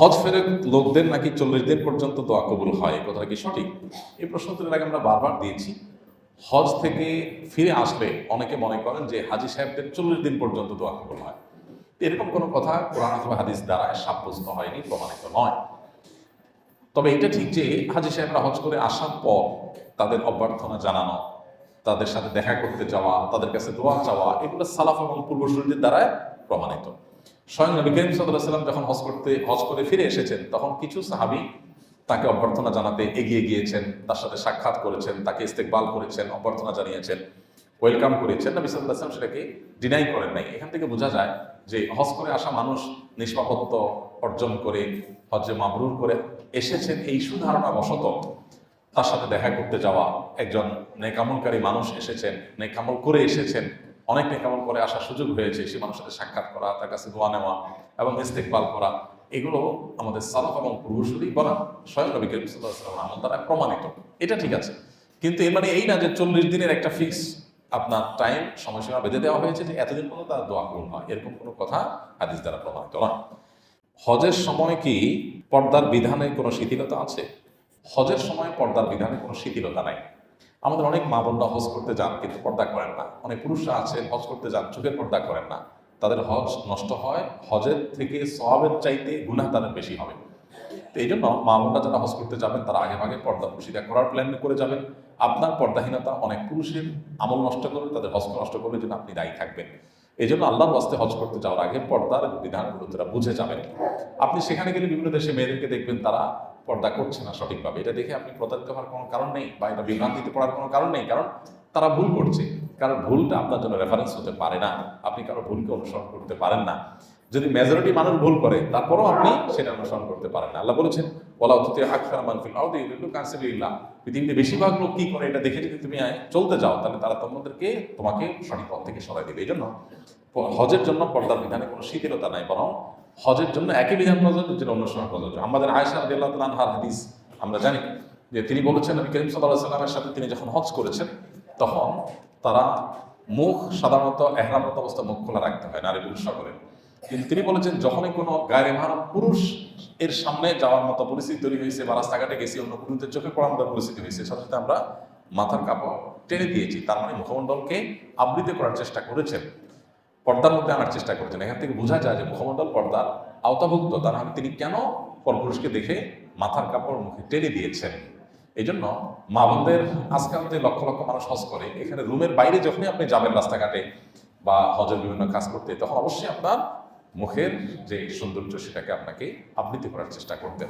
হজ ফেরত লোকদের নাকি 40 দিন পর্যন্ত দোয়া কবুল হয়, এই কথাটা কি সঠিক? এই প্রশ্ন তো এর আগে আমরা বারবার দিয়েছি। হজ থেকে ফিরে আসলে অনেকে মনে করেন যে হাজী সাহেবদের 40 দিন পর্যন্ত দোয়া কবুল হয়। এরকম কোনো কথা কোরআন অথবা হাদিস দ্বারা সাব্যস্ত হয়নি, প্রমাণিত নয়। তবে এটা ঠিক যে হাজী সাহেবরা হজ করে আসার পর তাদের অভ্যর্থনা জানানো, তাদের সাথে দেখা করতে যাওয়া, তাদের কাছে দোয়া চাওয়া, এগুলো সালাফ এবং পূর্বসূরীদের দ্বারা প্রমাণিত। স্বয়ং নবী করিম সাল্লাল্লাহু আলাইহি ওয়াসাল্লাম যখন হজ করে ফিরে এসেছেন, তখন কিছু সাহাবী তাকে অভ্যর্থনা জানাতে এগিয়ে গিয়েছেন, তার সাথে সাক্ষাৎ করেছেন, তাকে ইস্তেকবাল করেছেন, অভ্যর্থনা জানিয়েছেন, ওয়েলকাম করেছেন। নবী সাল্লাল্লাহু আলাইহি ওয়াসাল্লাম সেটাকে ডিনাই করেন নাই। এখান থেকে বোঝা যায় যে হজ করে আসা মানুষ নিষ্পাপত্ব অর্জন করে, হজ্জে মাবরুর করে এসেছেন, এই সুধারণা বশত তার সাথে দেখা করতে যাওয়া, একজন নেকামলকারী মানুষ এসেছেন, নেকামল করে এসেছেন, অনেক নেকামল করে আসার সুযোগ হয়েছে, সে মানুষের সাথে সাক্ষাৎ করা, তার কাছে দোয়া নেওয়া এবং ইস্তেকবাল করা, এগুলো আমাদের সালাফ এবং পূর্বসূরি বলা স্বয়ং নবী করিম সাল্লাল্লাহু আলাইহি ওয়াসাল্লাম আমল দ্বারা প্রমাণিত। এটা ঠিক আছে, কিন্তু এর মানে এই না যে 40 দিনের একটা ফিক্স আপনার টাইম সময়সীমা বেঁধে দেওয়া হয়েছে যে এতদিন পর্যন্ত তার দোয়া কবুল হয়, এরকম কোনো কথা হাদিস দ্বারা প্রমাণিত নয়। হজের সময় কি পর্দার বিধানে কোনো শিথিলতা আছে? হজের সময় পর্দার বিধানে কোনো শিথিলতা নাই। আমাদের অনেক মা বোনরা হজ করতে যান কিন্তু পর্দা করেন না, অনেক পুরুষরা আছেন হজ করতে যান চোখের পর্দা করেন না, তাদের হজ নষ্ট হয়, হজের থেকে সওয়াবের চাইতে গুনাহ তাদের বেশি হবে। তো এই জন্য মা বোনরা যারা হজ করতে যাবেন তারা আগে ভাগে পর্দা প্রশিদা করার প্ল্যান করে যাবেন। আপনার পর্দাহীনতা অনেক পুরুষের আমল নষ্ট করবে, তাদের হজকে নষ্ট করবে, যেন আপনি দায়ী থাকবেন। এই জন্য আল্লাহর ওয়াস্তে হজ করতে যাওয়ার আগে পর্দার বিধানগুলো তারা বুঝে যাবেন। আপনি সেখানে গেলে বিভিন্ন দেশে মেয়েদেরকে দেখবেন তারা পর্দা করছে না সঠিকভাবে, এটা দেখে আপনি প্রতারিত হওয়ার কোনো কারণ নেই বা এটা বিভ্রান্তিতে পড়ার কোনো কারণ নেই, কারণ তারা ভুল করছে। কারণ ভুলটা আপনার জন্য রেফারেন্স হতে পারে না, আপনি কারো ভুলকে অনুসরণ করতে পারেন না। যদি মেজরিটি মানুষ ভুল করে তারপরেও আপনি সেটা অনুসরণ করতে পারেন না। আল্লাহ বলেছেন ওয়ালা তুতি আকসারা মান ফিল আরদি ইউদিল্লুকা আন সাবিলিল্লাহ, পৃথিবীতে বেশিরভাগ লোক কি করে এটা দেখে যদি তুমি চলতে যাও তাহলে তারা তোমাকে সঠিক পথ থেকে সরাই দেবে। এই জন্য হজের জন্য পর্দার বিধানে কোনো শিথিলতা নাই, বরং হজের জন্য একই বিধান প্রযোজ্য যেটা অনুসরণ প্রযোজ্য। আমাদের আয়েশা রাদিয়াল্লাহু তাআলা আনহার হাদিস আমরা জানি যে তিনি বলেছেন নবী করিম সাল্লাল্লাহু আলাইহি ওয়াসাল্লামের সাথে তিনি যখন হজ করেছেন তখন তারা মুখ সাধারণত এহরামরত অবস্থা মুখ খোলা রাখতে হয় নারী পুরুষ সকলের, কিন্তু তিনি বলেছেন যখনই কোনো গায়রে মাহরাম পুরুষ এর সামনে যাওয়ার মতো পরিস্থিতি তৈরি হয়েছে বা রাস্তাঘাটে গেছি, অন্য পুরুষদের চোখে পড়ার মতো পরিস্থিতি হয়েছে, সাথে সাথে আমরা মাথার কাপড় টেনে দিয়েছি, তার মানে মুখমণ্ডলকে আবৃত করার চেষ্টা করেছেন, পর্দার মধ্যে আনার চেষ্টা করেছেন। এখান থেকে বোঝা যায় যে মুখমণ্ডল পর্দার আওতাভুক্ত, তার মানে তিনি কেন পরপুরুষকে দেখে মাথার কাপড় মুখে টেনে দিয়েছেন। এই জন্য মা বোনদের আজকাল যে লক্ষ লক্ষ মানুষ হজ করে, এখানে রুমের বাইরে যখনই আপনি যাবেন রাস্তাঘাটে বা হজের বিভিন্ন কাজ করতে, তখন অবশ্যই আপনার মুখের যে সৌন্দর্য সেটাকে আপনাকে আবৃত করার চেষ্টা করতে হবে।